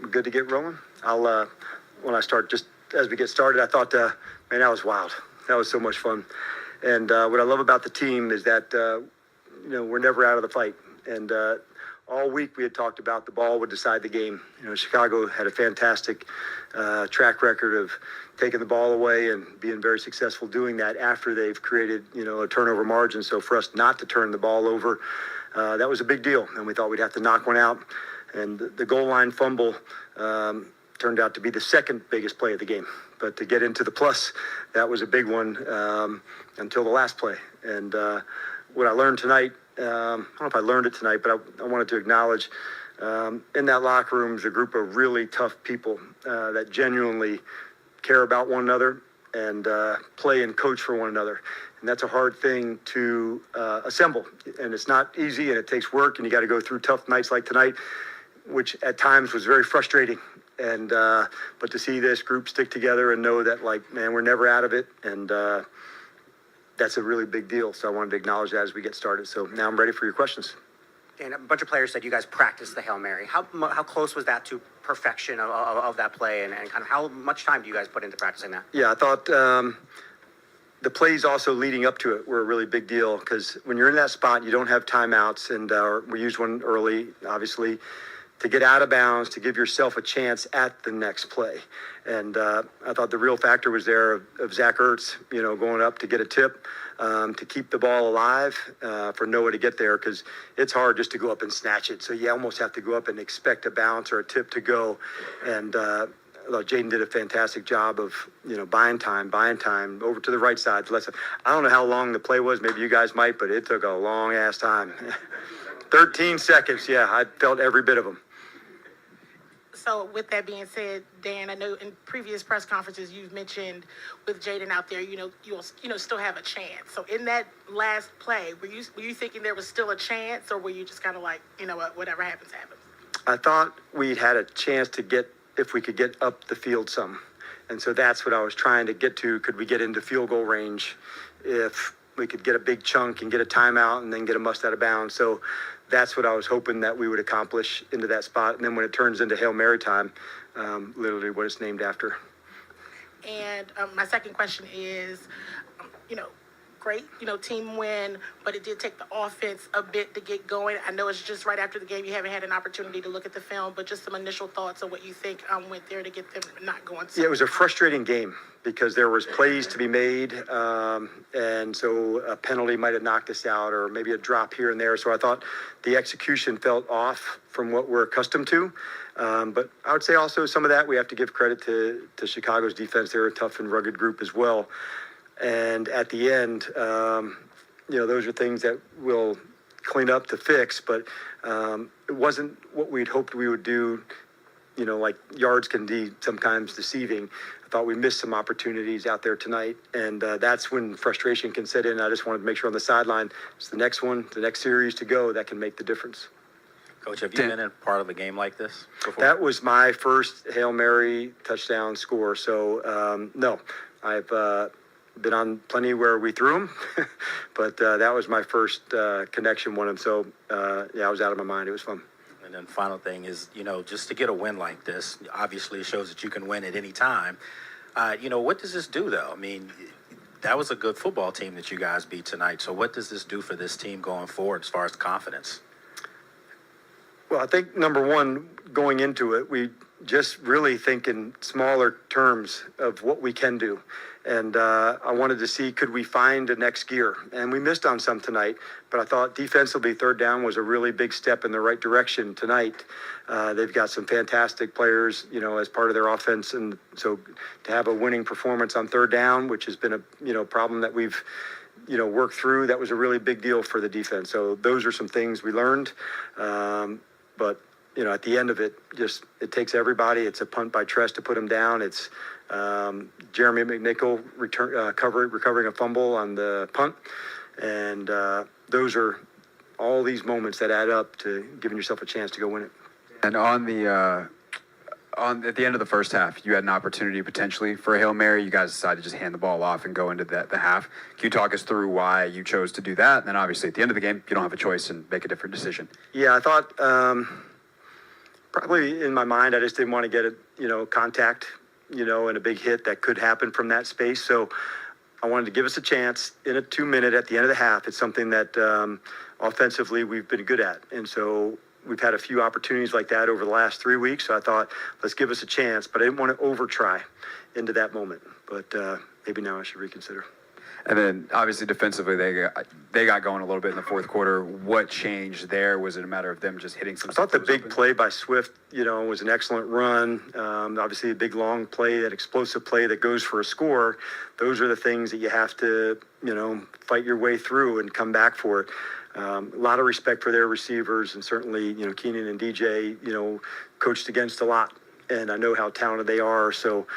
good to get rolling. When I start, just as we get started, I thought, man, that was wild. That was so much fun. And what I love about the team is that, we're never out of the fight. And all week we had talked about the ball would decide the game. Chicago had a fantastic track record of taking the ball away and being very successful doing that after they've created, a turnover margin. So for us not to turn the ball over, that was a big deal. And we thought we'd have to knock one out. And the goal line fumble turned out to be the second biggest play of the game. But to get into the plus, that was a big one until the last play. And what I learned tonight, I don't know if I learned it tonight, but I wanted to acknowledge in that locker room is a group of really tough people that genuinely care about one another and play and coach for one another. And that's a hard thing to assemble. And it's not easy, and it takes work, and you got to go through tough nights like tonight, which at times was very frustrating. And but to see this group stick together and know that, man, we're never out of it, and that's a really big deal. So I wanted to acknowledge that as we get started. So now I'm ready for your questions. And a bunch of players said you guys practiced the Hail Mary. How close was that to perfection of that play, and kind of how much time do you guys put into practicing that? Yeah, I thought the plays also leading up to it were a really big deal, because when you're in that spot, you don't have timeouts, and we used one early, obviously, to get out of bounds, to give yourself a chance at the next play. And I thought the real factor was there of Zach Ertz, going up to get a tip, to keep the ball alive, for Noah to get there, because it's hard just to go up and snatch it. So you almost have to go up and expect a bounce or a tip to go. And I thought Jayden did a fantastic job of, buying time over to the right side. I don't know how long the play was. Maybe you guys might, but it took a long-ass time. 13 seconds, yeah, I felt every bit of them. So with that being said, Dan, I know in previous press conferences you've mentioned with Jayden out there, you'll still have a chance. So in that last play, were you thinking there was still a chance, or were you just kind of like, whatever happens, happens? I thought we'd had a chance to if we could get up the field some. And so that's what I was trying to get to. Could we get into field goal range if we could get a big chunk and get a timeout and then get a must out of bounds? So that's what I was hoping that we would accomplish into that spot. And then when it turns into Hail Mary time, literally what it's named after. And my second question is, great, team win, but it did take the offense a bit to get going. I know it's just right after the game. You haven't had an opportunity to look at the film, but just some initial thoughts on what you think went there to get them not going. Yeah, it was a frustrating game because there was plays to be made, and so a penalty might have knocked us out, or maybe a drop here and there. So I thought the execution felt off from what we're accustomed to. But I would say also some of that we have to give credit to Chicago's defense. They're a tough and rugged group as well. And at the end, those are things that we'll clean up to fix, but it wasn't what we'd hoped we would do. Like yards can be sometimes deceiving. I thought we missed some opportunities out there tonight, and that's when frustration can set in. I just wanted to make sure on the sideline, it's the next series to go that can make the difference. Coach, have you been in part of a game like this before? That was my first Hail Mary touchdown score. So, no, I've been on plenty where we threw them, but that was my first connection one. And so, I was out of my mind. It was fun. And then final thing is, just to get a win like this, obviously it shows that you can win at any time. What does this do, though? I mean, that was a good football team that you guys beat tonight. So what does this do for this team going forward as far as confidence? Well, I think, number one, going into it, we just really think in smaller terms of what we can do. And I wanted to see, could we find a next gear? And we missed on some tonight, but I thought defensively third down was a really big step in the right direction tonight. They've got some fantastic players, as part of their offense. And so to have a winning performance on third down, which has been a problem that we've worked through, that was a really big deal for the defense. So those are some things we learned. But at the end of it, it takes everybody. It's a punt by Tress to put him down. It's Jeremy McNichol recovering a fumble on the punt. And those are all these moments that add up to giving yourself a chance to go win it. And at the end of the first half, you had an opportunity potentially for a Hail Mary. You guys decided to just hand the ball off and go into the half. Can you talk us through why you chose to do that? And then obviously at the end of the game, you don't have a choice and make a different decision. Yeah, I thought Probably in my mind, I just didn't want to get contact, and a big hit that could happen from that space. So I wanted to give us a chance in a 2-minute at the end of the half. It's something that offensively we've been good at. And so we've had a few opportunities like that over the last 3 weeks. So I thought, let's give us a chance. But I didn't want to over try into that moment. But maybe now I should reconsider. And then obviously defensively, they got going a little bit in the fourth quarter. What changed there? Was it a matter of them just hitting some? I thought the big play by Swift, was an excellent run. Obviously, a big long play, that explosive play that goes for a score. Those are the things that you have to, fight your way through and come back for it. A lot of respect for their receivers, and certainly, Keenan and DJ, coached against a lot, and I know how talented they are. So.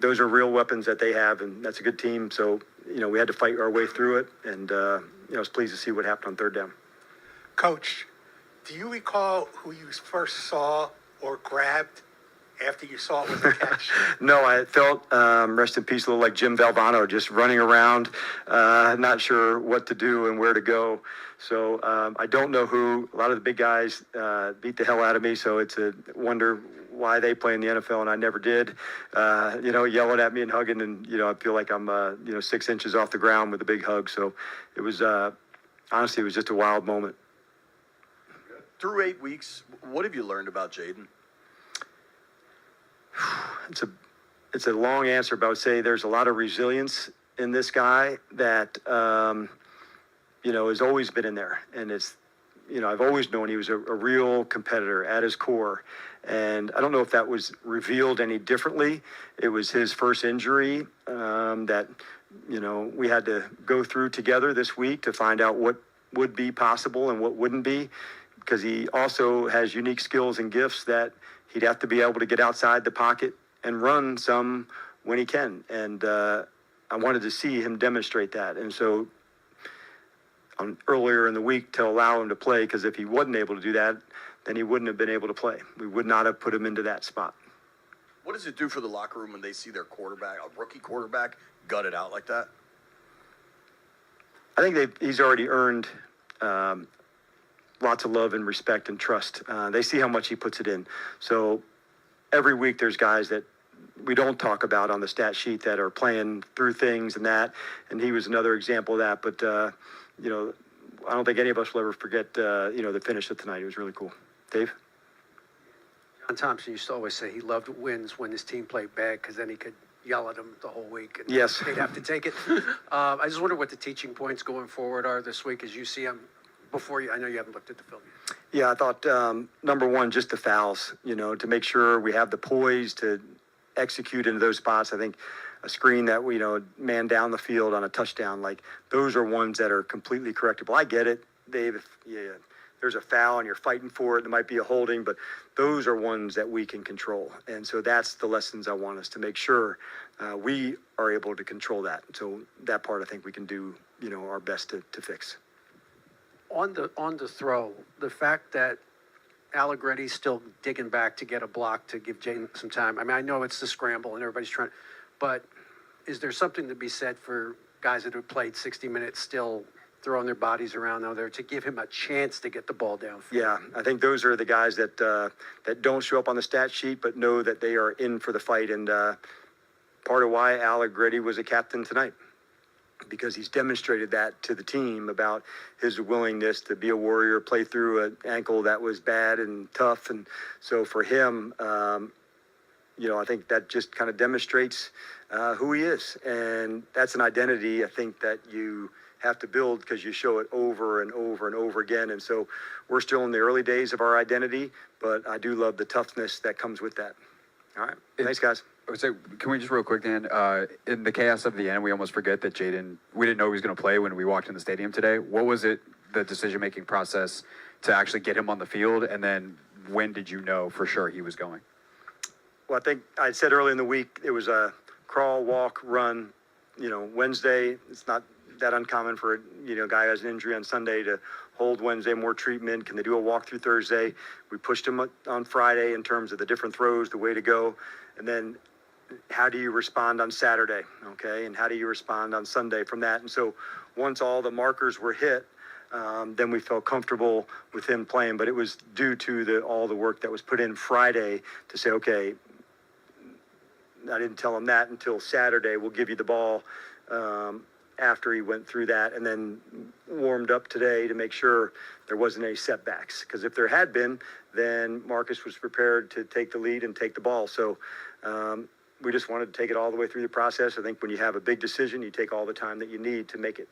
Those are real weapons that they have, and that's a good team. So, we had to fight our way through it, and, I was pleased to see what happened on third down. Coach, do you recall who you first saw or grabbed after you saw it was a catch? No, I felt, rest in peace, a little like Jim Valvano, just running around, not sure what to do and where to go. So I don't know who. A lot of the big guys beat the hell out of me, so it's a wonder why they play in the NFL and I never did. Yelling at me and hugging, and I feel like I'm 6 inches off the ground with a big hug. So it was honestly, it was just a wild moment. Through 8 weeks, what have you learned about Jayden? It's a long answer, but I would say there's a lot of resilience in this guy that has always been in there, and it's I've always known he was a real competitor at his core. And I don't know if that was revealed any differently. It was his first injury that, we had to go through together this week to find out what would be possible and what wouldn't be, because he also has unique skills and gifts that he'd have to be able to get outside the pocket and run some when he can. And I wanted to see him demonstrate that. And so earlier in the week to allow him to play, because if he wasn't able to do that, then he wouldn't have been able to play. We would not have put him into that spot. What does it do for the locker room when they see their quarterback, a rookie quarterback, gutted out like that? I think he's already earned lots of love and respect and trust. They see how much he puts it in. So every week there's guys that we don't talk about on the stat sheet that are playing through things and that, and he was another example of that. But, I don't think any of us will ever forget, the finish of tonight. It was really cool. Dave? John Thompson used to always say he loved wins when his team played bad, because then he could yell at them the whole week. And Yes. they'd have to take it. I just wonder what the teaching points going forward are this week as you see them before you. I know you haven't looked at the film yet. Yeah, I thought, number one, just the fouls, to make sure we have the poise to execute into those spots. I think a screen that we, man down the field on a touchdown, like those are ones that are completely correctable. I get it, Dave. If there's a foul and you're fighting for it, there might be a holding, but those are ones that we can control. And so that's the lessons I want us to make sure we are able to control that. So that part I think we can do, our best to fix. On the throw, the fact that Allegretti's still digging back to get a block to give Jayden some time. I mean, I know it's the scramble and everybody's trying, but is there something to be said for guys that have played 60 minutes still throwing their bodies around out there to give him a chance to get the ball down? Yeah, I think those are the guys that that don't show up on the stat sheet, but know that they are in for the fight. And part of why Allegretti was a captain tonight, because he's demonstrated that to the team about his willingness to be a warrior, play through an ankle that was bad and tough. And so for him, I think that just kind of demonstrates who he is. And that's an identity, I think, that you have to build because you show it over and over and over again. And so we're still in the early days of our identity, but I do love the toughness that comes with that. All right. Thanks, guys. I would say, can we just real quick, Dan, in the chaos of the end, we almost forget that Jayden, we didn't know he was going to play when we walked in the stadium today. What was it, the decision-making process to actually get him on the field? And then when did you know for sure he was going? Well, I think I said earlier in the week, it was a crawl, walk, run. Wednesday, it's not that uncommon for a guy who has an injury on Sunday to hold Wednesday, more treatment. Can they do a walk through Thursday? We pushed him on Friday in terms of the different throws, the way to go. And then how do you respond on Saturday, okay? And how do you respond on Sunday from that? And so once all the markers were hit, then we felt comfortable with him playing. But it was due to all the work that was put in Friday to say, okay, I didn't tell him that until Saturday. We'll give you the ball after he went through that, and then warmed up today to make sure there wasn't any setbacks. Because if there had been, then Marcus was prepared to take the lead and take the ball. So we just wanted to take it all the way through the process. I think when you have a big decision, you take all the time that you need to make it.